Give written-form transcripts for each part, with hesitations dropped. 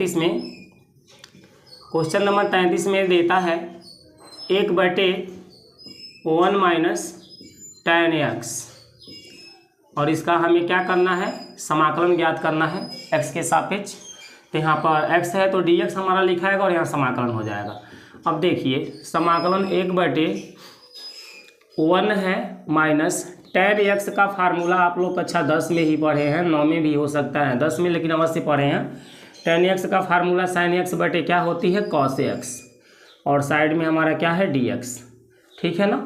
इसमें question number 33 में देता है 1/1 माइनस tan x और इसका हमें क्या करना है, समाकलन ज्ञात करना है x के सापेक्ष। तो यहाँ पर x है तो dx हमारा लिखाएगा और यहाँ समाकलन हो जाएगा। अब देखिए समाकलन 1/1 है माइनस tan x का फार्मूला आप लोग कक्षा 10 में ही पढ़े हैं, 9 में भी हो सकता है 10 में, लेकिन अवश्य पढ़े हैं। tan x का फार्मूला sin x बटे क्या होती है cos x और साइड में हमारा क्या है dx, ठीक है ना।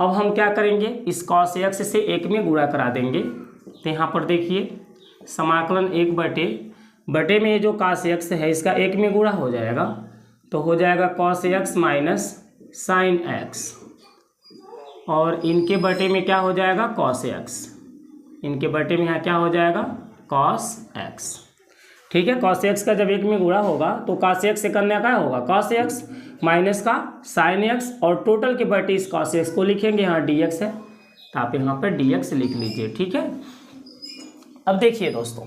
अब हम क्या करेंगे, इस cos x से 1 में गुणा करा देंगे। तो यहाँ पर देखिए समाकलन 1/बटे में जो cos x है इसका 1 में गुणा हो जाएगा तो हो जाएगा cos x minus sin x और इनके बटे में क्या हो जाएगा cos x, इनके बटे में यहाँ क्या हो जाएगा cos x, ठीक है। cos x का जब 1 में गुणा होगा तो cos x से करने का होगा cos x माइनस का sin x और टोटल के बटे इस cos x को लिखेंगे, यहाँ dx है तो आप यहाँ पर dx लिख लीजिए, ठीक है। अब देखिए दोस्तों,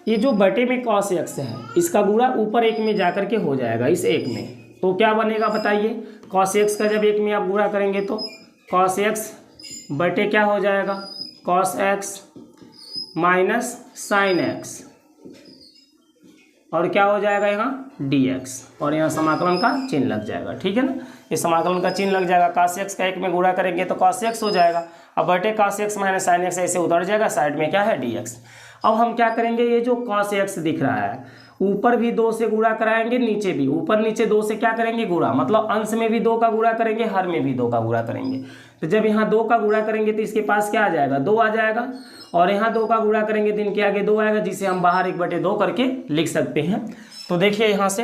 ये जो बटे में cos x है इसका गुणा ऊपर 1 में जाकर के हो जाएगा इस 1 में, तो क्या बनेगा बताइए। cos x का जब 1 में आप गुणा करेंगे तो cos x बटे क्या हो जाएगा cos x minus sin x और क्या हो जाएगा यहाँ dx और यहाँ समाकलन का चिन्ह लग जाएगा, ठीक है ना। ये समाकलन का चिन्ह लग जाएगा, cos x का 1 में गुणा करेंगे तो cos x हो जाएगा, अब बटे cos x minus sin x ऐसे उतर जाएगा, साइड में क्या है dx। अब हम क्या करेंगे, ये जो cos x दिख रहा है ऊपर भी 2 से गुणा कराएंगे, नीचे भी, ऊपर नीचे 2 से क्या करेंगे गुणा, मतलब अंश में भी 2 का गुणा करेंगे, हर में भी 2 का गुणा करेंगे। तो जब यहाँ 2 का गुणा करेंगे तो इसके पास क्या आ जाएगा 2 आ जाएगा और यहाँ 2 का गुणा करेंगे तो इनके आगे 2 आएगा, जिसे हम बाहर 1/2 करके लिख सकते हैं। तो देखिए यहाँ से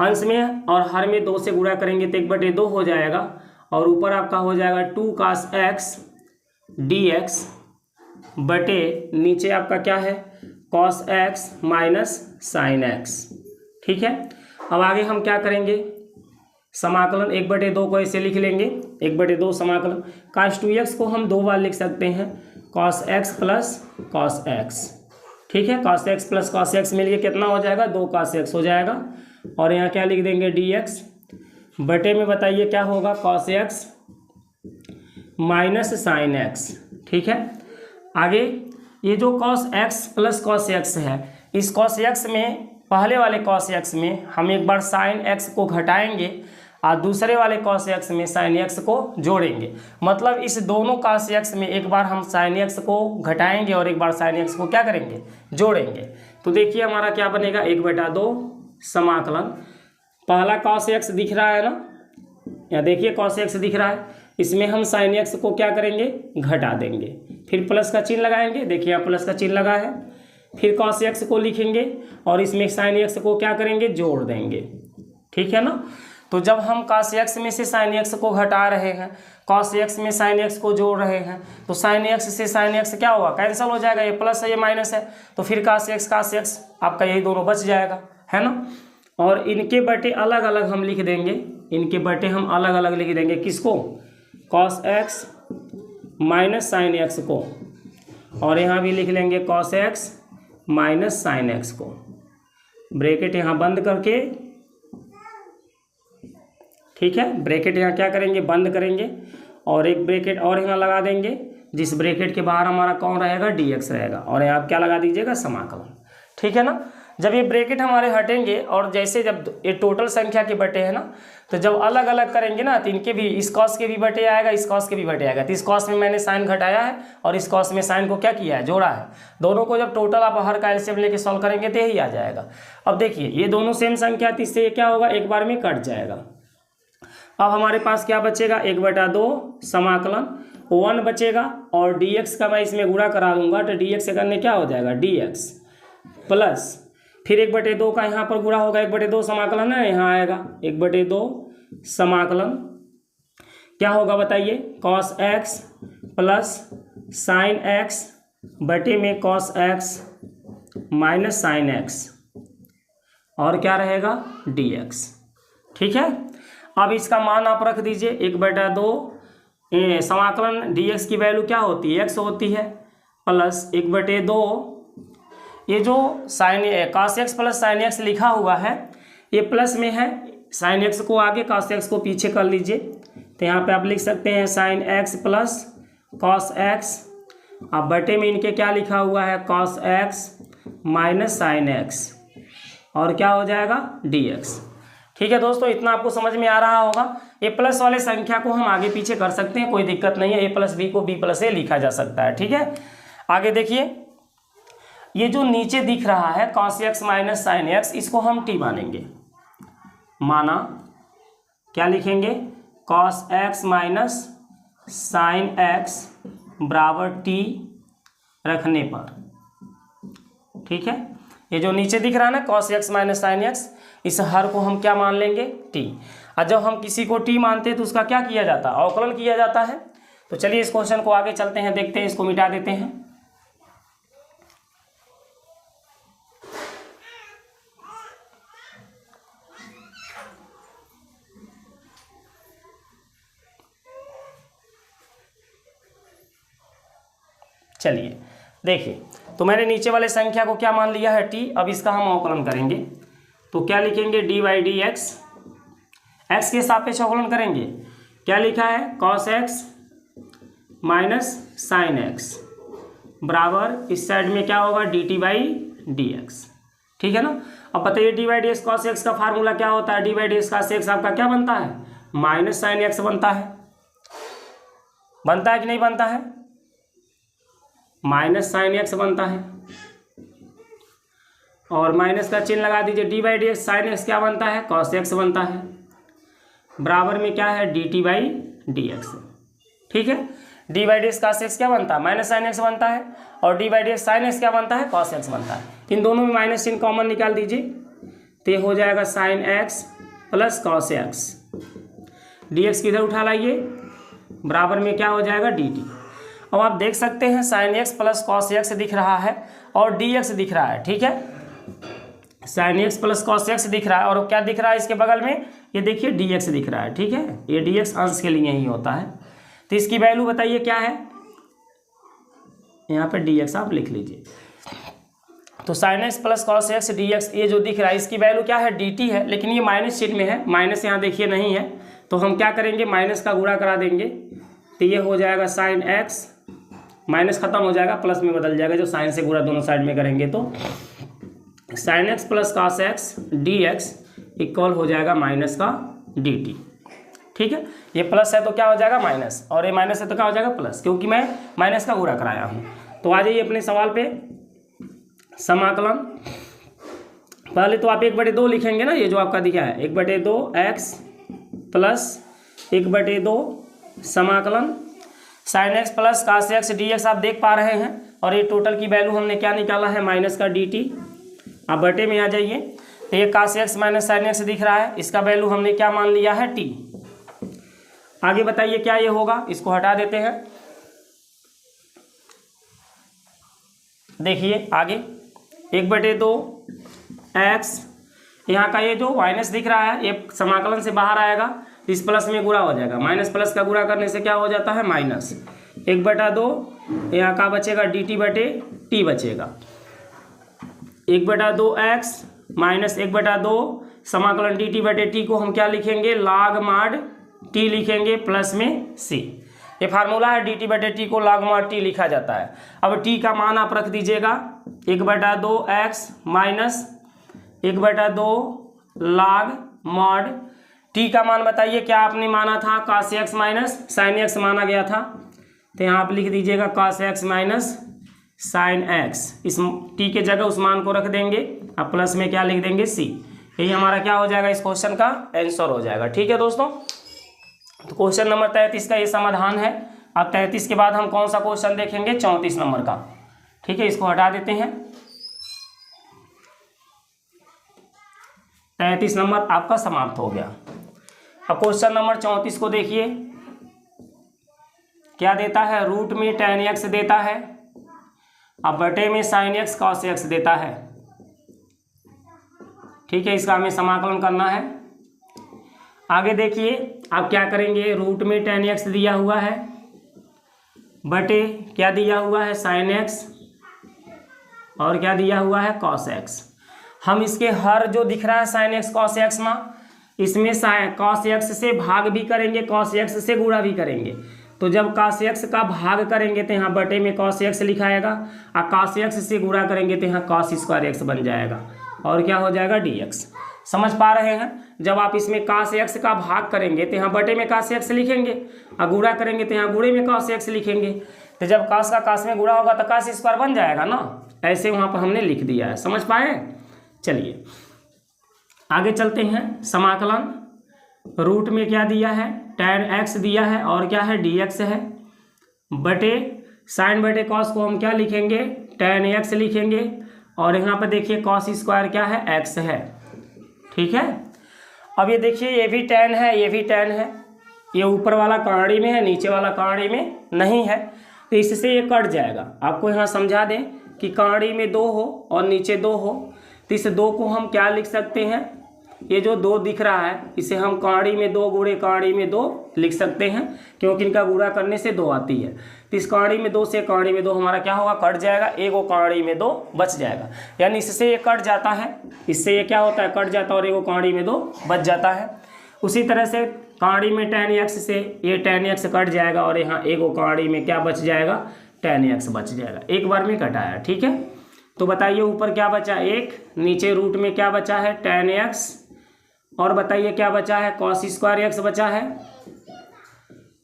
अंश में और हर में 2 से गुणा करेंगे तो 1/2 हो जाएगा और ऊपर आपका हो जाएगा 2 cos x dx बटे नीचे आपका क्या है cos x minus sin x, ठीक है। अब आगे हम क्या करेंगे, समाकलन 1/2 को ऐसे लिख लेंगे, 1/2 समाकलन cos 2x को हम 2 बार लिख सकते हैं cos x plus cos x, ठीक है। cos x plus cos x मिलिए कितना हो जाएगा 2 cos x हो जाएगा और यहाँ क्या लिख देंगे dx बटे में बताइए क्या होगा cos x minus sin x, ठीक है। आगे ये जो cos x plus cos x है, इस cos x में पहले वाले cos x में हम एक बार sin x को घटाएंगे और दूसरे वाले cos x में sin x को जोड़ेंगे, मतलब इस दोनों cos x में एक बार हम sin x को घटाएंगे और एक बार sin x को क्या करेंगे जोड़ेंगे। तो देखिए हमारा क्या बनेगा 1/2 समाकलन, पहला cos x दिख रहा है ना, यहाँ देखिए cos x दिख रहा है, इसमें हम sin x को क्या करेंगे घटा देंगे, फिर प्लस का चिन्ह लगाएंगे, देखिए यहाँ प्लस का चिन्ह लगा है, फिर cos x को लिखेंगे और इसमें sin x को क्या करेंगे जोड़ देंगे, ठीक है ना। तो जब हम cos x में से sin x को घटा रहे हैं, cos x में sin x को जोड़ रहे हैं, तो sin x से sin x क्या होगा कैंसिल हो जाएगा, ये प्लस है ये माइनस है, तो फिर cos x आपका यही दोनों बच जाएगा, है ना। और इनके बटे अलग अलग हम लिख देंगे, इनके बटे हम अलग अलग लिख देंगे, किसको cos x minus sin x को, और यहाँ भी लिख लेंगे cos x minus sin x को, ब्रैकेट यहाँ बंद करके, ठीक है। ब्रैकेट यहाँ क्या करेंगे बंद करेंगे और एक ब्रैकेट और यहाँ लगा देंगे, जिस ब्रैकेट के बाहर हमारा कौन रहेगा dx रहेगा और यहाँ आप क्या लगा दीजिएगा समाकलन, ठीक है ना। जब ये ब्रैकेट हमारे हटेंगे और जैसे जब ये टोटल संख्या के बटे है ना, तो जब अलग अलग करेंगे ना तो इनके भी, इस cos के भी बटे आएगा, इस cos के भी बटे आएगा, तो इस cos में मैंने साइन घटाया है और इस cos में साइन को क्या किया है जोड़ा है, दोनों को जब टोटल आप हर का एलसीएम लेके सॉल्व करेंगे तो यही आ जाएगा। अब देखिए ये दोनों सेम संख्या थी, इससे क्या होगा एक बार में कट जाएगा। अब हमारे पास क्या बचेगा 1/2 समाकलन 1 बचेगा और dx का मैं इसमें गुणा करा लूँगा तो dx से करने क्या हो जाएगा dx प्लस फिर 1/2 का यहाँ पर गुणा होगा, 1/2 समाकलन है यहाँ आएगा 1/2 समाकलन क्या होगा बताइए cos x plus sin x बटे में cos x minus sin x और क्या रहेगा dx, ठीक है। अब इसका मान आप रख दीजिए 1/2 समाकलन dx की वैल्यू क्या होती है x होती है प्लस 1/2 ये जो sine cos x plus sine x लिखा हुआ है ये प्लस में है, साइन x को आगे cos x को पीछे कर लीजिए। तो यहाँ पे आप लिख सकते हैं sine x plus cos x, अब बटे में इनके क्या लिखा हुआ है cos x minus sine x, और क्या हो जाएगा dx। ठीक है दोस्तों, इतना आपको समझ में आ रहा होगा। ये प्लस वाले संख्या को हम आगे पीछे कर सकते हैं, कोई दिक्कत नहीं है। a प्लस बी को b प्लस ए लिखा जा सकता है। ठीक है, आगे देखिए, ये जो नीचे दिख रहा है cos x minus sine x, इसको हम t मानेंगे। माना क्या लिखेंगे, cos x minus sine x बराबर t रखने पर। ठीक है, ये जो नीचे दिख रहा है ना cos x minus sine x, इस हर को हम क्या मान लेंगे, t। और जब हम किसी को t मानते हैं तो उसका क्या किया जाता है, अवकलन किया जाता है। तो चलिए इस क्वेश्चन को आगे चलते हैं, देखते हैं, इसको मिटा देते हैं। चलिए देखिए, तो मैंने नीचे वाले संख्या को क्या मान लिया है, t। अब इसका हम अवकलन करेंगे तो क्या लिखेंगे, d by d x, x के सापेक्ष अवकलन करेंगे। क्या लिखा है, cos x minus sine x बराबर इस साइड में क्या होगा, d t by d x. ठीक है ना। अब बताइए d by d x cos x का फार्मूला क्या होता है, d by d x cos x आपका क्या बनता है, माइनस साइन x बनता है। बनता है कि नहीं बनता है, माइनस साइन x बनता है, और माइनस का चिन्ह लगा दीजिए। D by d x sine x क्या बनता है, cos x बनता है, बराबर में क्या है, D t by d x. ठीक है, d by d x cos x क्या बनता है, माइनस साइन x बनता है, और d by d x sine x क्या बनता है, cos x बनता है। इन दोनों में माइनस चिन्ह कॉमन निकाल दीजिए, तो ये हो जाएगा sine x plus cos x। D x किधर उठा लाइए, बराबर में क्या हो जाएगा, डी टी। अब आप देख सकते हैं sine x plus cos x दिख रहा है और dx दिख रहा है। ठीक है, sine x plus cos x दिख रहा है, और क्या दिख रहा है इसके बगल में, ये देखिए dx दिख रहा है। ठीक है, ये dx अंश के लिए ही होता है। तो इसकी वैल्यू बताइए क्या है, यहाँ पे dx आप लिख लीजिए। तो sine x plus cos x dx, ये जो दिख रहा है इसकी वैल्यू क्या है, dt है, लेकिन ये माइनस चिन्ह में है, माइनस यहाँ देखिए नहीं है, तो हम क्या करेंगे, माइनस का गुणा करा देंगे। तो ये हो जाएगा साइन x, माइनस खत्म हो जाएगा, प्लस में बदल जाएगा, जो साइन से गुणा दोनों साइड में करेंगे तो sine x plus cos x dx equal हो जाएगा माइनस का dt। ठीक है, ये प्लस है तो क्या हो जाएगा माइनस, और ये माइनस है तो क्या हो जाएगा प्लस, क्योंकि मैं माइनस का गुणा कराया हूँ। तो आ जाइए अपने सवाल पे, समाकलन। पहले तो आप 1/2 लिखेंगे ना, ये जो आपका दिखा है 1/2 x प्लस 1/2 समाकलन sine x plus cos x dx आप देख पा रहे हैं, और ये टोटल की वैल्यू हमने क्या निकाला है, माइनस का dt। आप बटे में आ जाइए, तो ये cos x minus sine x दिख रहा है, इसका वैल्यू हमने क्या मान लिया है, t। आगे बताइए क्या ये होगा, इसको हटा देते हैं। देखिए आगे 1/2 x, यहाँ का ये जो माइनस दिख रहा है ये समाकलन से बाहर आएगा, इस प्लस में गुणा हो जाएगा, माइनस प्लस का गुणा करने से क्या हो जाता है, माइनस 1/2, यहाँ का बचेगा dt बटे t बचेगा, 1/2 x माइनस 1/2 समाकलन dt बटे t को हम क्या लिखेंगे, log mod t लिखेंगे, प्लस में c। ये फार्मूला है, dt बटे t को log mod t लिखा जाता है। अब t का मान आप रख दीजिएगा 1/2 x minus 1/2 log mod t का मान बताइए क्या आपने माना था, cos x minus sine x माना गया था, तो यहाँ आप लिख दीजिएगा cos x minus sine x, इस t के जगह उस मान को रख देंगे, अब प्लस में क्या लिख देंगे, c। यही हमारा क्या हो जाएगा, इस क्वेश्चन का आंसर हो जाएगा। ठीक है दोस्तों, तो क्वेश्चन नंबर 33 का ये समाधान है। अब 33 के बाद हम कौन सा क्वेश्चन देखेंगे, 34 नंबर का। ठीक है, इसको हटा देते हैं। 33 नंबर आपका समाप्त हो गया। अब क्वेश्चन नंबर 34 को देखिए, क्या देता है, रूट में tan x देता है, अब बटे में साइन x cos x देता है। ठीक है, इसका हमें समाकलन करना है। आगे देखिए आप क्या करेंगे, रूट में tan x दिया हुआ है, बटे क्या दिया हुआ है, साइन x और क्या दिया हुआ है cos x। हम इसके हर जो दिख रहा है sin x cos x ना, इसमें cos x से भाग भी करेंगे, cos x से गुणा भी करेंगे। तो जब cos x का भाग करेंगे तो यहाँ बटे में cos x लिखाएगा, और cos x से गुणा करेंगे तो यहाँ cos स्क्वायर x बन जाएगा, और क्या हो जाएगा dx। समझ पा रहे हैं? जब आप इसमें cos x का भाग करेंगे तो यहाँ बटे में cos x लिखेंगे, और गुणा करेंगे तो यहाँ गुणे में cos x लिखेंगे। तो जब cos का cos में गुणा होगा तो cos स्क्वायर बन जाएगा ना, ऐसे वहाँ पर हमने लिख दिया है। समझ पाए? चलिए आगे चलते हैं। समाकलन रूट में क्या दिया है, tan x दिया है, और क्या है dx है, बटे साइन बटे कॉस को हम क्या लिखेंगे, tan x लिखेंगे, और यहाँ पर देखिए cos स्क्वायर क्या है, x है। ठीक है, अब ये देखिए ये भी tan है, ये भी tan है, ये ऊपर वाला कांड़ी में है, नीचे वाला कांड़ी में नहीं है, तो इससे ये कट जाएगा। आपको यहाँ समझा दें कि कांड़ी में 2 हो और नीचे 2 हो, तो इस 2 को हम क्या लिख सकते हैं, ये जो 2 दिख रहा है इसे हम कांड़ी में 2 गुणे कांड़ी में 2 लिख सकते हैं, क्योंकि इनका गुणा करने से 2 आती है। तो इस कांड़ी में 2 से कांड़ी में 2 हमारा क्या होगा, कट जाएगा, एगो कांड़ी में 2 बच जाएगा, यानी इससे ये कट जाता है, इससे ये क्या होता है, कट जाता है, और एगो कांड़ी में 2 बच जाता है। उसी तरह से कांड़ी में tan x से ये tan x कट जाएगा, और यहाँ एगो कांड़ी में क्या बच जाएगा, tan x बच जाएगा, एक बार में कटाया। ठीक है, तो बताइए ऊपर क्या बचा, 1, नीचे रूट में क्या बचा है, tan x, और बताइए क्या बचा है, cos स्क्वायर x बचा है,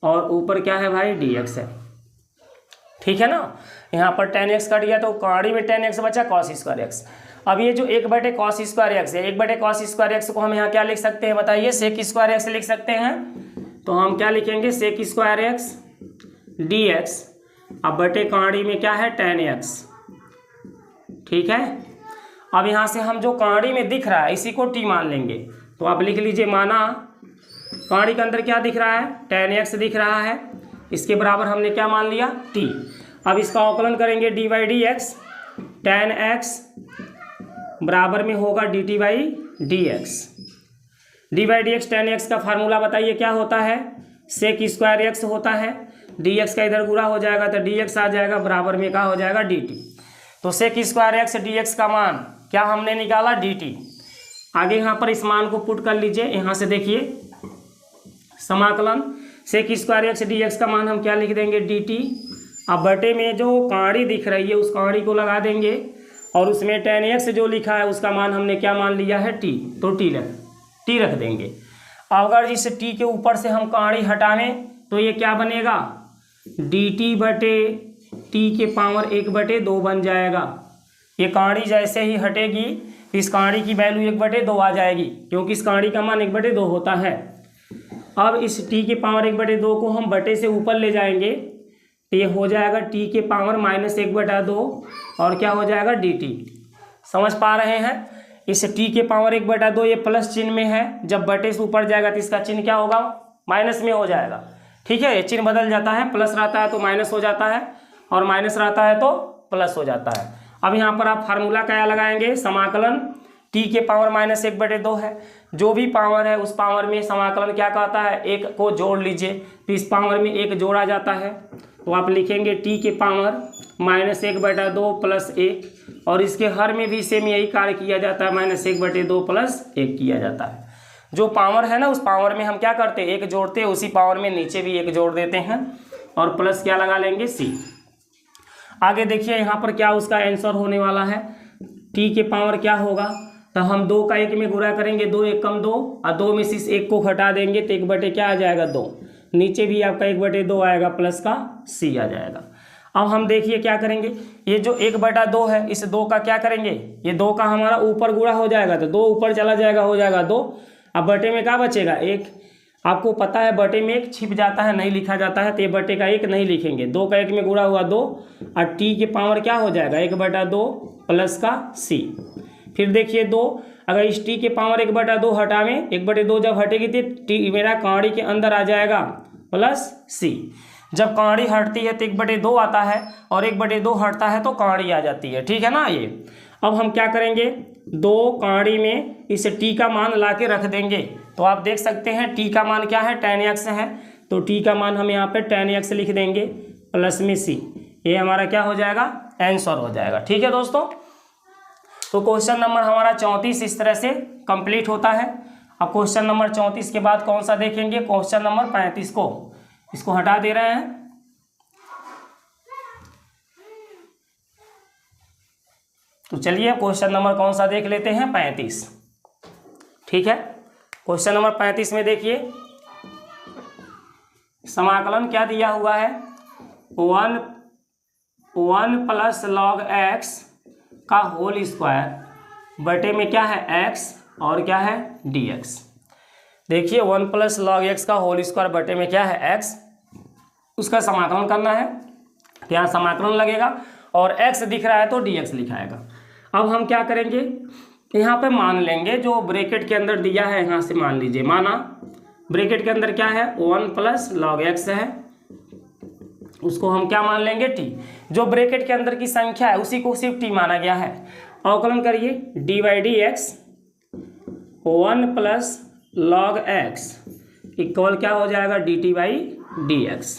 और ऊपर क्या है भाई, dx है। ठीक है ना, यहाँ पर tan x कट गया तो कांड़ी में tan x बचा, cos स्क्वायर x। अब ये जो 1 बटे cos स्क्वायर x है, 1 बटे cos स्क्वायर x को हम यहाँ क्या लिख सकते हैं, बताइए, sec स्क्वायर x लिख सकते हैं। तो हम क्या लिखेंगे, sec स्क्वायर x dx, अब बटे कांड़ी में क्या है, tan x। ठीक है, अब यहाँ से हम जो कांड़ी में दिख रहा है इसी को t मान लेंगे। तो आप लिख लीजिए, माना कांड़ी के अंदर क्या दिख रहा है, tan x दिख रहा है, इसके बराबर हमने क्या मान लिया, t। अब इसका अवकलन करेंगे dy dx, tan x बराबर में होगा dt by dx। dy dx tan x का फार्मूला बताइए क्या होता है, sec स्क्वायर x होता है, dx का इधर गुणा हो जाएगा तो dx आ जाएगा, बराबर में क्या हो जाएगा, dt। तो sec स्क्वायर x dx का मान क्या हमने निकाला, dt। आगे यहाँ पर इस मान को पुट कर लीजिए, यहाँ से देखिए समाकलन sec स्क्वायर x dx का मान हम क्या लिख देंगे, dt। अब बटे में जो कांड़ी दिख रही है उस कांड़ी को लगा देंगे, और उसमें tan x जो लिखा है उसका मान हमने क्या मान लिया है, t, तो t रख देंगे। अगर इस t के ऊपर से हम कांड़ी हटावें तो ये क्या बनेगा, dt बटे t के पावर 1/2 बन जाएगा। ये कांड़ी जैसे ही हटेगी इस कांड़ी की वैल्यू 1/2 आ जाएगी, क्योंकि इस कांड़ी का मान 1/2 होता है। अब इस t के पावर 1/2 को हम बटे से ऊपर ले जाएंगे तो ये हो जाएगा t के पावर -1/2, और क्या हो जाएगा, dt। समझ पा रहे हैं? इस t के पावर 1/2 ये प्लस चिन्ह में है, जब बटे से ऊपर जाएगा तो इसका चिन्ह क्या होगा, माइनस में हो जाएगा। ठीक है, ये चिन्ह बदल जाता है, प्लस रहता है तो माइनस हो जाता है, और माइनस रहता है तो प्लस हो जाता है। अब यहाँ पर आप फार्मूला क्या लगाएंगे, समाकलन t के पावर -1/2 है, जो भी पावर है उस पावर में समाकलन क्या कहता है, 1 को जोड़ लीजिए, तो इस पावर में 1 जोड़ा जाता है, तो आप लिखेंगे t के पावर -1/2 प्लस 1, और इसके हर में भी सेम यही कार्य किया जाता है, -1/2 प्लस 1 किया जाता है। जो पावर है ना उस पावर में हम क्या करते हैं, 1 जोड़ते हैं, उसी पावर में नीचे भी 1 जोड़ देते हैं, और प्लस क्या लगा लेंगे, c। आगे देखिए यहाँ पर क्या उसका आंसर होने वाला है, t के पावर क्या होगा, तो हम 2 का 1 में गुणा करेंगे, 2 1 कम 2, और 2 में से इस 1 को हटा देंगे तो 1 क्या आ जाएगा, 2, नीचे भी आपका 1/2 आएगा, प्लस का c आ जाएगा। अब हम देखिए क्या करेंगे, ये जो 1/2 है इस 2 का क्या करेंगे, ये 2 का हमारा ऊपर गुणा हो जाएगा तो 2 ऊपर चला जाएगा, हो जाएगा 2, अब बटे में क्या बचेगा, 1। आपको पता है बटे में 1 छिप जाता है, नहीं लिखा जाता है, तो ये बटे का 1 नहीं लिखेंगे, 2 का 1 में गुणा हुआ 2, और t के पावर क्या हो जाएगा, 1/2 प्लस का c। फिर देखिए 2, अगर इस t के पावर 1/2 हटावें, 1/2 जब हटेगी तो t मेरा कांड़ी के अंदर आ जाएगा, प्लस c। जब कांड़ी हटती है तो 1/2 आता है, और 1/2 हटता है तो कांड़ी आ जाती है। ठीक है ना ये। अब हम क्या करेंगे, 2 कांड़ी में इस t का मान ला के रख देंगे, तो आप देख सकते हैं t का मान क्या है, tan x है, तो t का मान हम यहाँ पे tan x लिख देंगे, प्लस में c। ये हमारा क्या हो जाएगा, आंसर हो जाएगा। ठीक है दोस्तों, तो क्वेश्चन नंबर हमारा 34 इस तरह से कंप्लीट होता है। अब क्वेश्चन नंबर 34 के बाद कौन सा देखेंगे, क्वेश्चन नंबर 35 को, इसको हटा दे रहे हैं। तो चलिए क्वेश्चन नंबर कौन सा देख लेते हैं, 35। ठीक है, क्वेश्चन नंबर 35 में देखिए समाकलन क्या दिया हुआ है, 1 प्लस लॉग एक्स का होल स्क्वायर बटे में क्या है x और क्या है dx। देखिए 1 प्लस लॉग एक्स का होल स्क्वायर बटे में क्या है x, उसका समाकलन करना है। तो यहाँ समाकलन लगेगा और x दिख रहा है तो dx लिखाएगा। अब हम क्या करेंगे, यहाँ पे मान लेंगे जो ब्रैकेट के अंदर दिया है, यहाँ से मान लीजिए, माना ब्रैकेट के अंदर क्या है 1 प्लस लॉग एक्स है, उसको हम क्या मान लेंगे t। जो ब्रैकेट के अंदर की संख्या है उसी को सिर्फ t माना गया है। अवकलन करिए dy dx 1 plus log x equal क्या हो जाएगा dt बाई dx।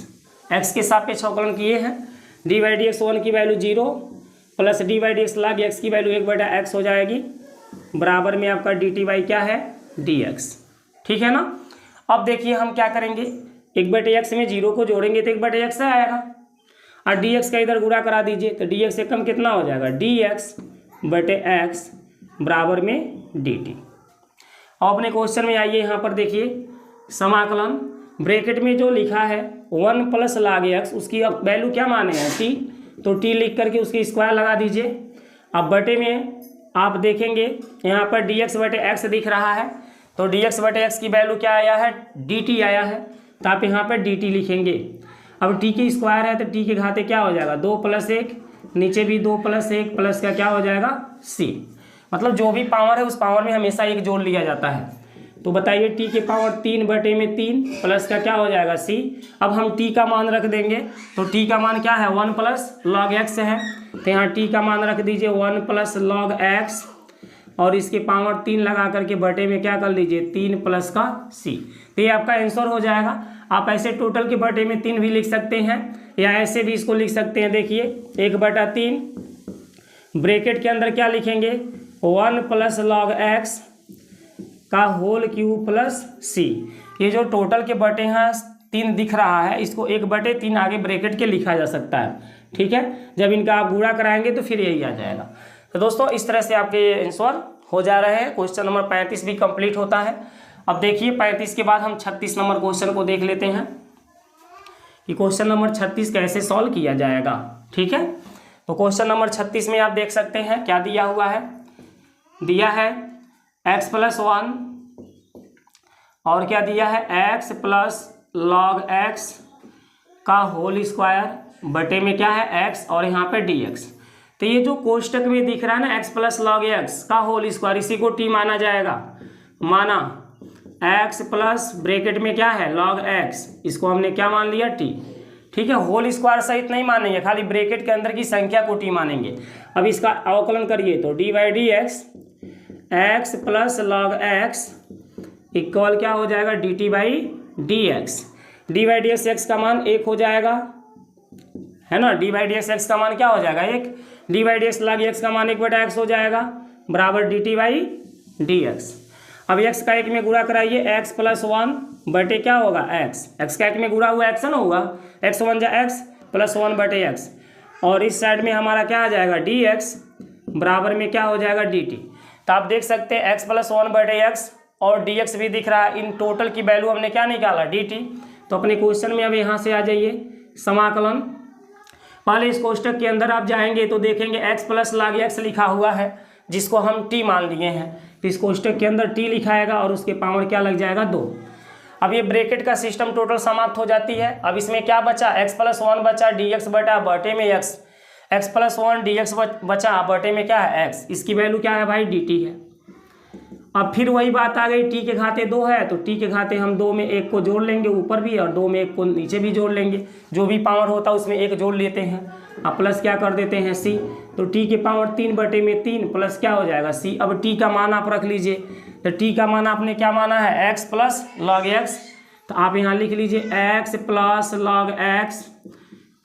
x के सापेक्ष अवकलन किए हैं, dy dx 1 की value 0 plus dy dx log x की वैल्यू 1/x हो जाएगी, बराबर में आपका dt बाई क्या है dx। ठीक है ना। अब देखिए हम क्या करेंगे, 1/x में 0 को जोड़ेंगे तो 1/x आएगा और dx का इधर गुणा करा दीजिए तो dx से कम कितना हो जाएगा dx/x बराबर में dt। अब अपने क्वेश्चन में आइए, यहाँ पर देखिए समाकलन ब्रैकेट में जो लिखा है 1 प्लस log x, उसकी अब वैल्यू क्या माने हैं t, तो t लिख करके उसके स्क्वायर लगा दीजिए। अब बटे में आप देखेंगे यहाँ पर dx/x दिख रहा है, तो dx/x की वैल्यू क्या आया है dt आया है, तो आप यहाँ पर dt लिखेंगे। अब t की स्क्वायर है तो t के घाते क्या हो जाएगा 2 + 1, नीचे भी 2 + 1 प्लस का क्या हो जाएगा c। मतलब जो भी पावर है उस पावर में हमेशा एक जोड़ लिया जाता है। तो बताइए t के पावर 3/3 प्लस का क्या हो जाएगा c। अब हम t का मान रख देंगे, तो t का मान क्या है 1 प्लस लॉग एक्स है, तो यहाँ t का मान रख दीजिए 1 प्लस लॉग एक्स और इसके पावर 3 लगा करके बटे में क्या कर लीजिए 3 प्लस का c। तो ये आपका आंसर हो जाएगा। आप ऐसे टोटल के बटे में 3 भी लिख सकते हैं या ऐसे भी इसको लिख सकते हैं। देखिए 1/3 ब्रैकेट के अंदर क्या लिखेंगे 1 प्लस लॉग एक्स का होल क्यूब प्लस c। ये जो टोटल के बटे हैं 3 दिख रहा है, इसको 1/3 आगे ब्रैकेट के लिखा जा सकता है। ठीक है, जब इनका आप गुणा कराएंगे तो फिर यही आ जाएगा। तो दोस्तों इस तरह से आपके आंसर हो जा रहे हैं। क्वेश्चन नंबर 35 भी कंप्लीट होता है। अब देखिए 35 के बाद हम 36 नंबर क्वेश्चन को देख लेते हैं कि क्वेश्चन नंबर 36 कैसे सॉल्व किया जाएगा। ठीक है, तो क्वेश्चन नंबर 36 में आप देख सकते हैं क्या दिया हुआ है, दिया है x + 1 और क्या दिया है x प्लस लॉग x का होल स्क्वायर बटे में क्या है x और यहाँ पे dx। तो ये जो कोष्टक में दिख रहा है ना x प्लस लॉग x का होल स्क्वायर, इसी को t माना जाएगा। माना x प्लस ब्रैकेट में क्या है log x, इसको हमने क्या मान लिया t। ठीक है, होल स्क्वायर सहित नहीं मानेंगे, खाली ब्रैकेट के अंदर की संख्या को t मानेंगे। अब इसका अवकलन करिए तो dy dx x plus log x equal क्या हो जाएगा dt by dx। dy dx x का मान 1 हो जाएगा, है ना। dy dx x का मान क्या हो जाएगा 1, dy dx log x का मान 1/x हो जाएगा बराबर dt बाई dx। अब x का 1 में गुणा कराइए, x + 1 बटे क्या होगा x का 1 में गुणा हुआ x ना होगा, x 1 जा x प्लस 1/x और इस साइड में हमारा क्या आ जाएगा dx बराबर में क्या हो जाएगा dt। तो आप देख सकते हैं x + 1/x और dx भी दिख रहा है, इन टोटल की वैल्यू हमने क्या निकाला dt। तो अपने क्वेश्चन में अब यहाँ से आ जाइए समाकलन। पहले इस कोष्टक के अंदर आप जाएंगे तो देखेंगे x प्लस log x लिखा हुआ है, जिसको हम t मान लिए हैं। तो इस कोष्टक के अंदर t लिखाएगा और उसके पावर क्या लग जाएगा 2। अब ये ब्रैकेट का सिस्टम टोटल समाप्त हो जाती है। अब इसमें क्या बचा x + 1 बचा dx बटे में x + 1 dx बचा बटे में क्या है x, इसकी वैल्यू क्या है भाई dt है। अब फिर वही बात आ गई, t के घाते 2 है तो t के घाते हम 2 में 1 को जोड़ लेंगे ऊपर भी और 2 में 1 को नीचे भी जोड़ लेंगे, जो भी पावर होता है उसमें 1 जोड़ लेते हैं। अब प्लस क्या कर देते हैं c, तो t के पावर 3/3 प्लस क्या हो जाएगा c। अब t का मान आप रख लीजिए, तो t का मान आपने क्या माना है x प्लस लॉग x, तो आप यहाँ लिख लीजिए x प्लस लॉग x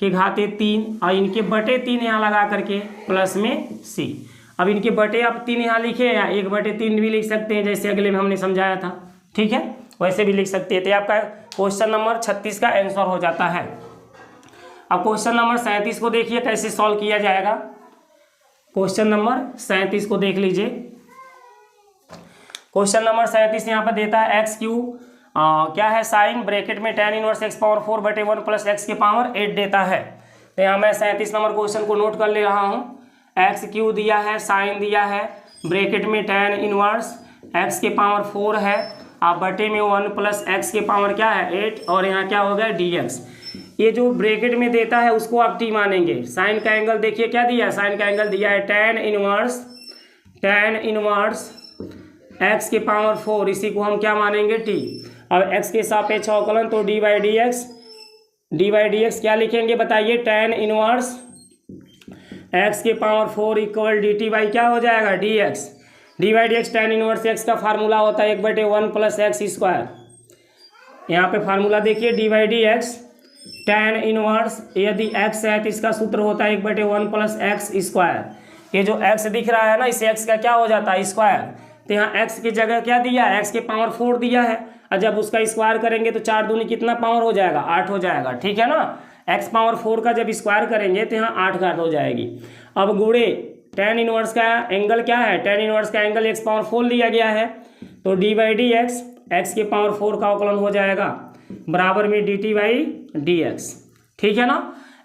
के घाते 3 और इनके बटे 3 यहाँ लगा करके प्लस में c। अब इनके बटे आप 3 यहाँ लिखे या 1/3 भी लिख सकते हैं, जैसे अगले में हमने समझाया था, ठीक है, वैसे भी लिख सकते हैं। तो आपका क्वेश्चन नंबर 36 का आंसर हो जाता है। अब क्वेश्चन नंबर 37 को देखिए कैसे सॉल्व किया जाएगा। क्वेश्चन नंबर 37 को देख लीजिए। क्वेश्चन नंबर 37 यहाँ पर देता है एक्स क्यू क्या है साइन ब्रैकेट में tan इनवर्स x पावर 4 बटे 1 प्लस एक्स के पावर 8 देता है। तो यहाँ मैं 37 नंबर क्वेश्चन को नोट कर ले रहा हूँ। एक्स क्यू दिया है, साइन दिया है, ब्रैकेट में tan इनवर्स x के पावर 4 है, आप बटे में 1 प्लस एक्स के पावर क्या है 8, और यहाँ क्या हो गया dx। ये जो ब्रैकेट में देता है उसको आप t मानेंगे। साइन का एंगल देखिए क्या दिया है, साइन का एंगल दिया है tan इनवर्स x के पावर 4, इसी को हम क्या मानेंगे t। अब x के सापेक्ष अवकलन तो dy dx क्या लिखेंगे बताइए, tan इनवर्स x के पावर 4 इक्वल dt बाई क्या हो जाएगा dx। dy dx tan inverse x का फार्मूला होता है 1/1 प्लस एक्स स्क्वायर। यहाँ पे फार्मूला देखिए dy dx tan इनवर्स, यदि x है तो इसका सूत्र होता है 1/1 प्लस एक्स स्क्वायर। ये जो x दिख रहा है ना, इस x का क्या हो जाता है स्क्वायर। तो यहाँ x की जगह क्या दिया है, x के पावर 4 दिया है, और जब उसका स्क्वायर करेंगे तो 4 दूनी कितना पावर हो जाएगा 8 हो जाएगा, ठीक है ना। x पावर 4 का जब स्क्वायर करेंगे तो यहाँ 8 घात हो जाएगी। अब गुणे tan इनवर्स का एंगल क्या है, tan इनवर्स का एंगल x पावर 4 लिया गया है, तो dy dx x के पावर 4 का अवकलन हो जाएगा बराबर में dt बाई dx, ठीक है ना।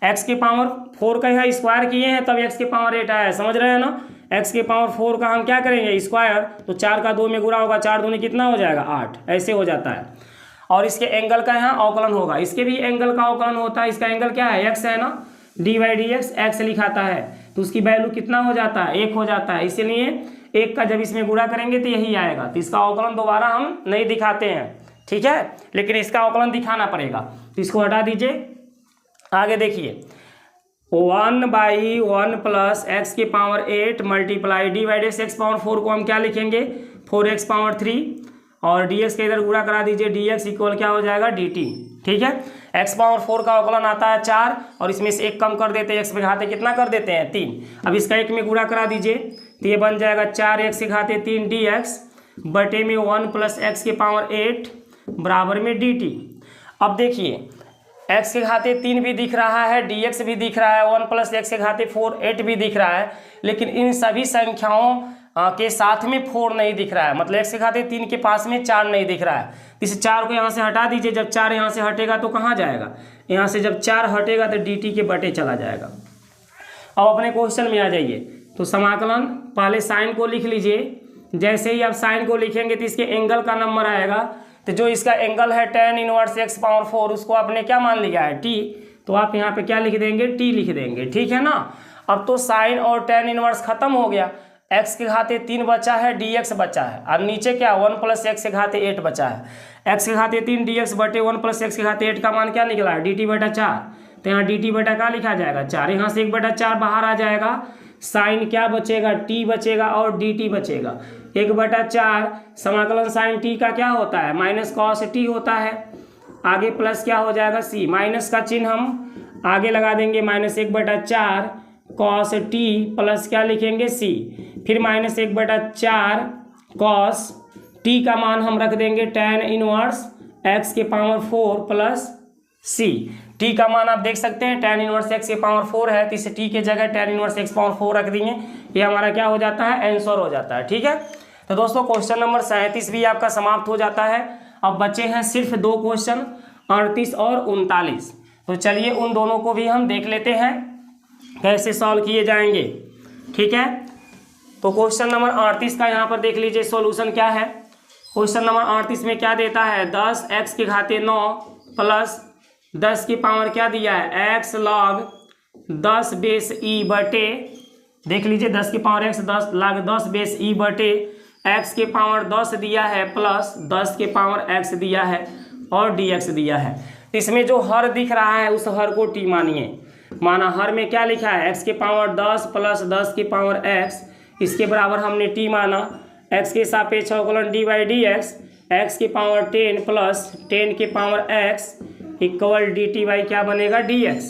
x के पावर 4 का यहाँ स्क्वायर किए हैं तब x के पावर 8 आया है, समझ रहे हैं ना। x के पावर 4 का हम क्या करेंगे स्क्वायर, तो 4 का 2 में गुणा होगा, 4 दूनी कितना हो जाएगा 8, ऐसे हो जाता है। और इसके एंगल का यहाँ अवकलन होगा, इसके भी एंगल का अवकलन होता है। इसका एंगल क्या है x है ना, dy dx x लिखाता है, तो उसकी वैल्यू कितना हो जाता है 1 हो जाता है। इसलिए 1 का जब इसमें गुणा करेंगे तो यही आएगा। तो इसका अवकलन दोबारा हम नहीं दिखाते हैं, ठीक है, लेकिन इसका अवकलन दिखाना पड़ेगा। तो इसको हटा दीजिए, आगे देखिए 1/1 प्लस एक्स के power 8 multiply D by x power 4 को हम क्या लिखेंगे 4x पावर 3, और dx के इधर गुणा करा दीजिए, dx इक्वल क्या हो जाएगा dt, ठीक है। x पावर 4 का अवकलन आता है 4, और इसमें से 1 कम कर देते हैं, x में घाते कितना कर देते हैं 3। अब इसका 1 में गुणा करा दीजिए तो ये बन जाएगा 4x के घाते 3 dx बटे में 1 प्लस एक्स के पावर 8 बराबर में dt। अब देखिए x के घाते 3 भी दिख रहा है, dx भी दिख रहा है, 1 प्लस एक्स के घाते 4 8 भी दिख रहा है, लेकिन इन सभी संख्याओं के साथ में 4 नहीं दिख रहा है, मतलब x के घाते 3 के पास में 4 नहीं दिख रहा है। इस 4 को यहाँ से हटा दीजिए, जब 4 यहाँ से हटेगा तो कहाँ जाएगा, यहाँ से जब 4 हटेगा तो dt के बटे चला जाएगा। अब अपने क्वेश्चन में आ जाइए, तो समाकलन पहले साइन को लिख लीजिए, जैसे ही आप साइन को लिखेंगे तो इसके एंगल का नंबर आएगा, तो जो इसका एंगल है tan इनवर्स x पावर 4 उसको आपने क्या मान लिया है t, तो आप यहाँ पे क्या लिख देंगे t लिख देंगे, ठीक है ना। अब तो साइन और tan इनवर्स खत्म हो गया, x के घाते 3 बचा है, dx बचा है, और नीचे क्या 1 प्लस एक्स के घाते 8 बचा है। x के घाते 3 dx बटे 1 प्लस एक्स के घाते 8 का मान क्या निकला है dt बटा 4, तो यहाँ dt बटा क्या लिखा जाएगा 4, यहाँ से 1 बटा 4 बाहर आ जाएगा, साइन क्या बचेगा t बचेगा और dt बचेगा 1 बटा 4। समाकलन साइन t का क्या होता है माइनस कॉस t होता है, आगे प्लस क्या हो जाएगा c, माइनस का चिन्ह हम आगे लगा देंगे, माइनस 1 बटा 4 कॉस t प्लस क्या लिखेंगे c, फिर माइनस 1 बटा 4 कॉस t का मान हम रख देंगे tan इनवर्स x के पावर 4 प्लस c। t का मान आप देख सकते हैं tan इनवर्स x के पावर 4 है, तो इसे t के जगह tan इनवर्स x पावर 4 रख देंगे, ये हमारा क्या हो जाता है आंसर हो जाता है, ठीक है। तो दोस्तों क्वेश्चन नंबर 37 भी आपका समाप्त हो जाता है। अब बचे हैं सिर्फ 2 क्वेश्चन 38 और 39, तो चलिए उन दोनों को भी हम देख लेते हैं कैसे सॉल्व किए जाएंगे, ठीक है। तो क्वेश्चन नंबर 38 का यहाँ पर देख लीजिए सॉल्यूशन क्या है। क्वेश्चन नंबर 38 में क्या देता है 10x के घाते 9 प्लस 10 की पावर क्या दिया है x log 10 बेस e बटे, देख लीजिए 10 की power x 10 log 10 base e बटे x के पावर 10 दिया है प्लस 10 के पावर x दिया है और dx दिया है। इसमें जो हर दिख रहा है उस हर को t मानिए, माना हर में क्या लिखा है x के पावर 10 प्लस 10 के पावर x, इसके बराबर हमने t माना, x के सापेक्ष अवकलन dy dx x के पावर 10 प्लस 10 के power x equal dt by क्या बनेगा dx।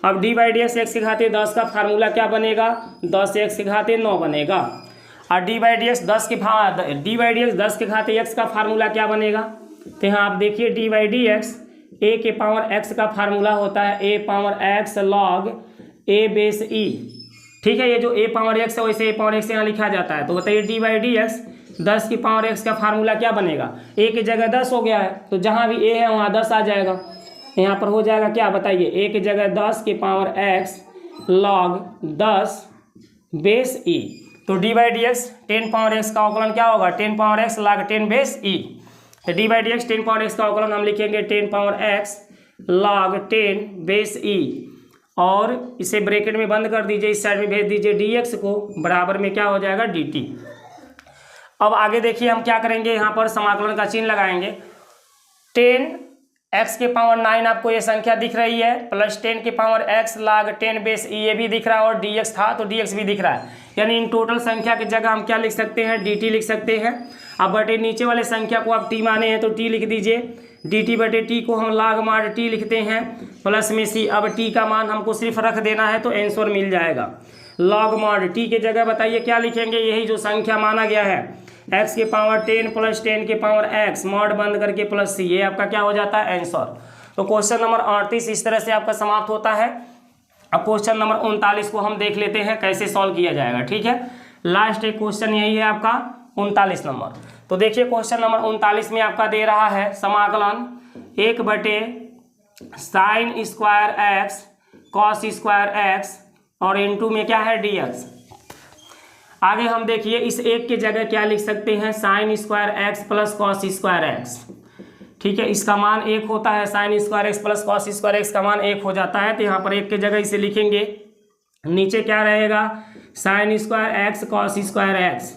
अब D by d x x के घाते 10 का फार्मूला क्या बनेगा, 10 एक्स के घाते 9 बनेगा। और डी बाई डी एक्स 10 के घाते एक्स का फार्मूला क्या बनेगा, तो यहाँ आप देखिए डी बाई डी एक्स ए के पावर एक्स का फार्मूला होता है ए पावर एक्स लॉग ए बेस ई। ठीक है, ये जो ए पावर एक्स है वैसे ए पावर एक्स यहाँ लिखा जाता है। तो बताइए डी बाई डी एक्स 10 की पावर एक्स का फार्मूला क्या बनेगा, ए की जगह 10 हो गया है तो जहाँ भी ए है वहाँ 10 आ जाएगा। यहाँ पर हो जाएगा क्या बताइए, ए की जगह 10 की पावर एक्स लॉग 10 बेस ई। तो D by d x 10 power x का अवकलन क्या होगा, 10 पावर एक्स लॉग 10 बेस ई। तो D by d x 10 power x का अवकलन हम लिखेंगे 10 पावर एक्स लॉग 10 बेस ई, और इसे ब्रैकेट में बंद कर दीजिए, इस साइड में भेज दीजिए डी एक्स को, बराबर में क्या हो जाएगा डी टी। अब आगे देखिए हम क्या करेंगे, यहाँ पर समाकलन का चिन्ह लगाएंगे। 10 एक्स के पावर 9 आपको ये संख्या दिख रही है, प्लस 10 के पावर एक्स लॉग 10 बेस ई, ये भी दिख रहा है, और डी एक्स था तो डी एक्स भी दिख रहा है। यानी इन टोटल संख्या की जगह हम क्या लिख सकते हैं, डी टी लिख सकते हैं। अब बटे नीचे वाले संख्या को आप टी माने हैं तो टी लिख दीजिए, डी टी बटे टी को हम लॉग मार टी लिखते हैं, प्लस में सी। अब टी का मान हमको सिर्फ रख देना है तो आंसर मिल जाएगा। लॉग मार टी के जगह बताइए क्या लिखेंगे, यही जो संख्या माना गया है x के पावर 10 प्लस 10 के पावर x मॉड बंद करके प्लस सी, ये आपका क्या हो जाता है आंसर। तो क्वेश्चन नंबर 38 इस तरह से आपका समाप्त होता है। अब क्वेश्चन नंबर 39 को हम देख लेते हैं कैसे सॉल्व किया जाएगा। ठीक है, लास्ट एक क्वेश्चन यही है आपका 39 नंबर। तो देखिए क्वेश्चन नंबर 39 में आपका दे रहा है समाकलन 1 बटे sign square x cos square x और इनटू में क्या है डी एक्स। आगे हम देखिए इस एक के जगह क्या लिख सकते हैं, sign square x plus cos square x. ठीक है, इसका मान 1 होता है, sign square x plus cos square x का मान 1 हो जाता है। तो यहाँ पर 1 के जगह इसे लिखेंगे, नीचे क्या रहेगा sign square x cos square x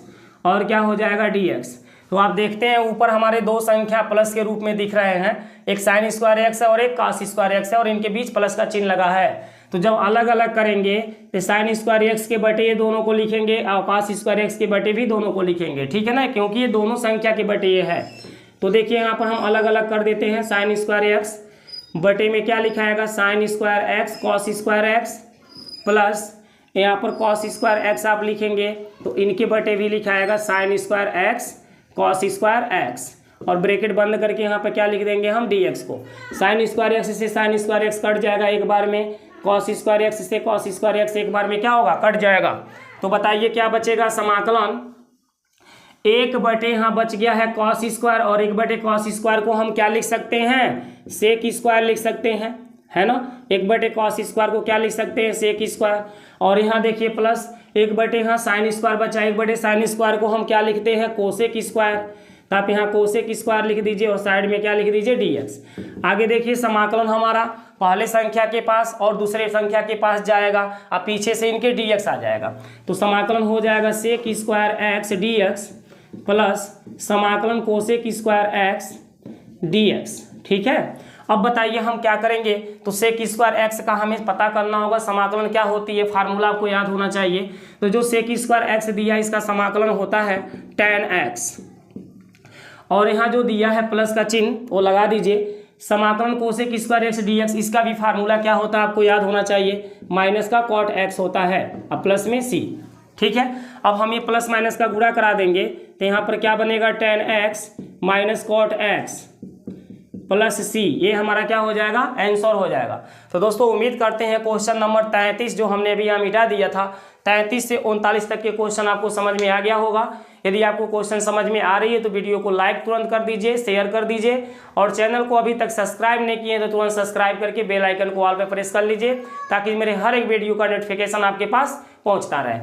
और क्या हो जाएगा डी एक्स। तो आप देखते हैं ऊपर हमारे दो संख्या प्लस के रूप में दिख रहे हैं, एक साइन स्क्वायर एक्स है और एक कॉस स्क्वायर एक्स है, और इनके बीच प्लस का चिन्ह लगा है। तो जब अलग अलग करेंगे तो साइन स्क्वायर एक्स के बटे ये दोनों को लिखेंगे और कॉस स्क्वायर एक्स के बटे भी दोनों को लिखेंगे। ठीक है ना, क्योंकि ये दोनों संख्या के बटे ये है। तो देखिए यहाँ पर हम अलग अलग कर देते हैं, साइन स्क्वायर एक्स बटे में क्या लिखाएगा sine square x cos square x plus यहाँ पर कॉस स्क्वायर एक्स आप लिखेंगे तो इनके बटे भी लिखाएगा sine square x cos square x, और ब्रैकेट बंद करके यहाँ पर क्या लिख देंगे हम डी एक्स को। साइन स्क्वायर एक्स से साइन स्क्वायर एक्स कट जाएगा एक बार में, कॉस स्क्वायर एक्स से कॉस स्क्वायर एक्स एक बार में क्या होगा कट जाएगा। तो बताइए क्या बचेगा, समाकलन 1 बटे यहाँ बच गया है कॉस स्क्वायर, और 1 बटे कॉस स्क्वायर को हम क्या लिख सकते हैं सेक स्क्वायर लिख सकते हैं, है ना। 1 बटे कॉस स्क्वायर को क्या लिख सकते हैं सेक स्क्वायर, और यहाँ देखिए प्लस 1 बटे यहाँ साइन स्क्वायर बचा, 1 बटे साइन स्क्वायर को हम क्या लिखते हैं कोसेक स्क्वायर। तो आप यहाँ कोसेक स्क्वायर लिख दीजिए और साइड में क्या लिख दीजिए डी एक्स। आगे देखिए समाकलन हमारा पहले संख्या के पास और दूसरे संख्या के पास जाएगा, अब पीछे से इनके डी एक्स आ जाएगा। तो समाकलन हो जाएगा sec square x d x plus समाकलन cosec square x d x. ठीक है, अब बताइए हम क्या करेंगे, तो सेक स्क्वायर एक्स का हमें पता करना होगा समाकलन क्या होती है, फार्मूला आपको याद होना चाहिए। तो जो सेक स्क्वायर एक्स दिया इसका समाकलन होता है tan x, और यहाँ जो दिया है प्लस का चिन्ह वो लगा दीजिए। समाकलन cosec square x d x, इसका भी फार्मूला क्या होता है आपको याद होना चाहिए, माइनस का कॉट एक्स होता है अब प्लस में सी। ठीक है, अब हम ये प्लस माइनस का गुणा करा देंगे तो यहाँ पर क्या बनेगा tan x minus cot x plus C, ये हमारा क्या हो जाएगा आंसर हो जाएगा। तो दोस्तों उम्मीद करते हैं क्वेश्चन नंबर 33 जो हमने अभी यहाँ मिटा दिया था 33 से 39 तक के क्वेश्चन आपको समझ में आ गया होगा। यदि आपको क्वेश्चन समझ में आ रही है तो वीडियो को लाइक तुरंत कर दीजिए, शेयर कर दीजिए, और चैनल को अभी तक सब्सक्राइब नहीं किए तो तुरंत सब्सक्राइब करके बेल आइकन को ऑल पे प्रेस कर लीजिए ताकि मेरे हर एक वीडियो का नोटिफिकेशन आपके पास पहुँचता रहे।